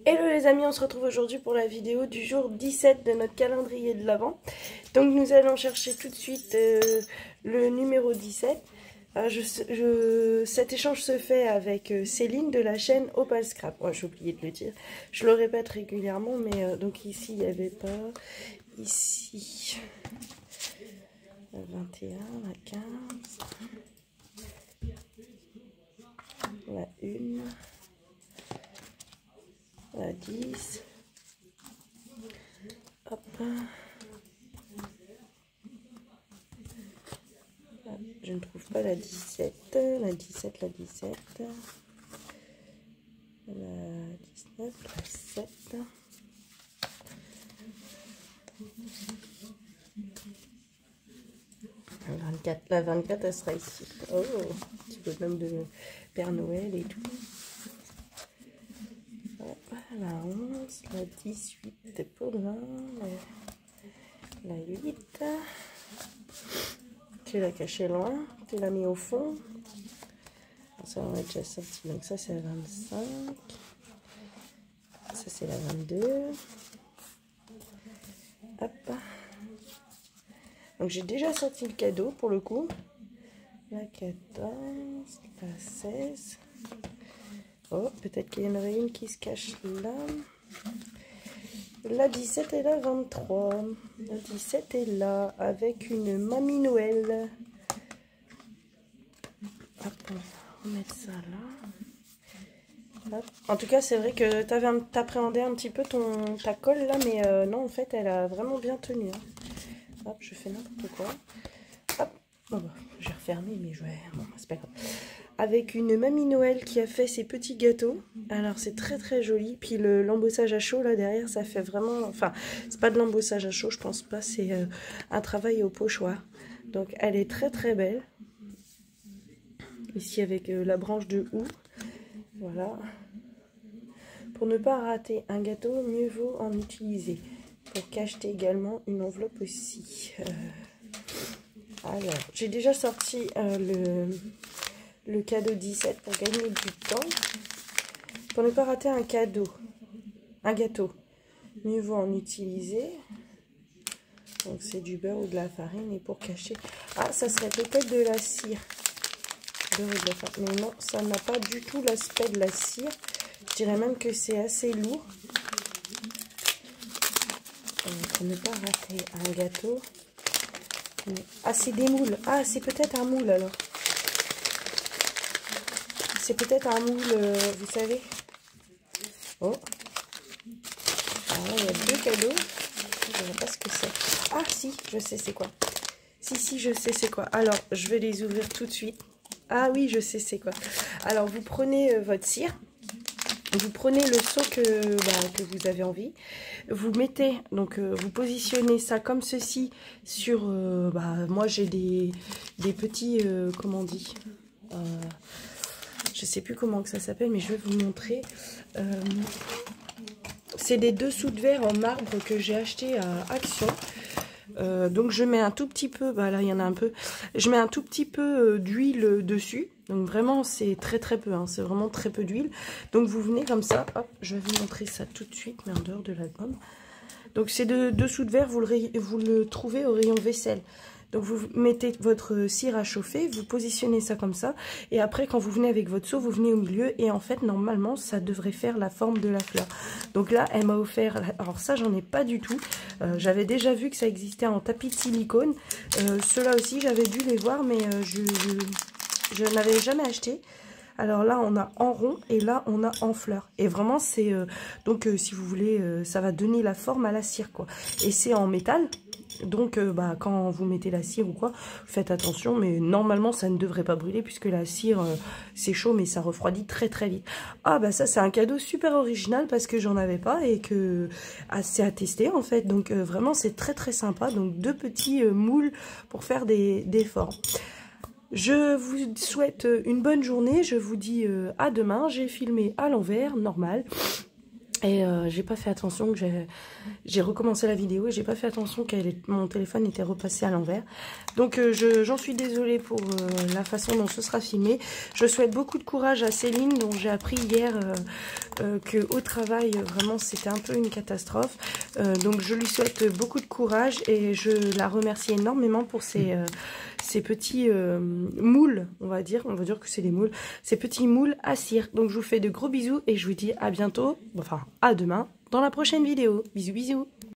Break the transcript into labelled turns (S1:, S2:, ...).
S1: Hello les amis, on se retrouve aujourd'hui pour la vidéo du jour 17 de notre calendrier de l'Avent. Donc nous allons chercher tout de suite le numéro 17. Cet échange se fait avec Céline de la chaîne Opal Scrap. Ouais, j'ai oublié de le dire, je le répète régulièrement, mais donc ici il n'y avait pas, ici la 21, la 15, la 1, la 10, hop, je ne trouve pas la 17, la 17, la 17, la 19, la 7, la 24, la 24 elle sera ici. Oh, petit bonhomme de Père Noël et tout. La 11, la 18 pour le 1, la 8, tu l'as caché loin, tu l'as mis au fond, ça on a déjà sorti, donc ça c'est la 25, ça c'est la 22, hop, donc j'ai déjà sorti le cadeau pour le coup, la 14, la 16, oh peut-être qu'il y en aurait une qui se cache là. La 17 et la 23. La 17 est là avec une Mamie Noël. Hop, on va remettre ça là. Hop. En tout cas, c'est vrai que t'appréhendais un petit peu ta colle là, mais non, en fait, elle a vraiment bien tenu. Hein. Hop, je fais n'importe quoi. Hop, bon, bah, j'ai refermé, mais je vais. Bon, c'est pas grave. Avec une Mamie Noël qui a fait ses petits gâteaux. Alors c'est très très joli. Puis l'embossage à chaud là derrière, ça fait vraiment... Enfin, c'est pas de l'embossage à chaud, je pense pas. C'est un travail au pochoir. Donc elle est très très belle. Ici avec la branche de houx. Voilà. Pour ne pas rater un gâteau, mieux vaut en utiliser. Pour cacheter également une enveloppe aussi. Alors, j'ai déjà sorti le cadeau 17 pour gagner du temps. Pour ne pas rater un gâteau, mieux vaut en utiliser. Donc c'est du beurre ou de la farine. Et pour cacher, ah ça serait peut-être de la cire. Beurre ou de la farine. Mais non, ça n'a pas du tout l'aspect de la cire. Je dirais même que c'est assez lourd. Pour ne pas rater un gâteau. Ah c'est des moules. Ah c'est peut-être un moule alors. C'est peut-être un moule, vous savez. Oh. Alors là, il y a deux cadeaux. Je ne sais pas ce que c'est. Ah si, je sais c'est quoi. Si, je sais c'est quoi. Alors, je vais les ouvrir tout de suite. Ah oui, je sais c'est quoi. Alors, vous prenez votre cire. Vous prenez le seau que vous avez envie. Vous mettez, donc vous positionnez ça comme ceci sur... moi, j'ai des petits... comment on dit je sais plus comment que ça s'appelle, mais je vais vous montrer. C'est des dessous de verre en marbre que j'ai acheté à Action. Donc je mets un tout petit peu, là il y en a un peu. Je mets un tout petit peu d'huile dessus. Donc vraiment c'est très très peu, hein, c'est vraiment très peu d'huile. Donc vous venez comme ça, hop, je vais vous montrer ça tout de suite, mais en dehors de l'album. Donc c'est de dessous de verre, vous le trouvez au rayon vaisselle. Donc vous mettez votre cire à chauffer, vous positionnez ça comme ça. Et après quand vous venez avec votre seau, vous venez au milieu. Et en fait normalement ça devrait faire la forme de la fleur. Donc là elle m'a offert, alors ça j'en ai pas du tout. J'avais déjà vu que ça existait en tapis de silicone. Ceux-là aussi j'avais dû les voir mais je n'avais jamais acheté. Alors là on a en rond et là on a en fleur. Et vraiment c'est, si vous voulez, ça va donner la forme à la cire quoi. Et c'est en métal. Donc quand vous mettez la cire ou quoi, faites attention, mais normalement ça ne devrait pas brûler puisque la cire c'est chaud mais ça refroidit très très vite. Ah bah ça c'est un cadeau super original parce que j'en avais pas et que c'est à tester en fait. Donc vraiment c'est très très sympa. Donc deux petits moules pour faire des formes. Je vous souhaite une bonne journée, je vous dis à demain. J'ai filmé à l'envers, normal. Et j'ai pas fait attention que j'ai recommencé la vidéo et j'ai pas fait attention que mon téléphone était repassé à l'envers. Donc j'en suis désolée pour la façon dont ce sera filmé. Je souhaite beaucoup de courage à Céline, dont j'ai appris hier qu'au travail, vraiment c'était un peu une catastrophe. Donc je lui souhaite beaucoup de courage et je la remercie énormément pour ces petits moules, on va dire que c'est des moules, ces petits moules à cire. Donc je vous fais de gros bisous et je vous dis à bientôt, enfin à demain dans la prochaine vidéo. Bisous bisous.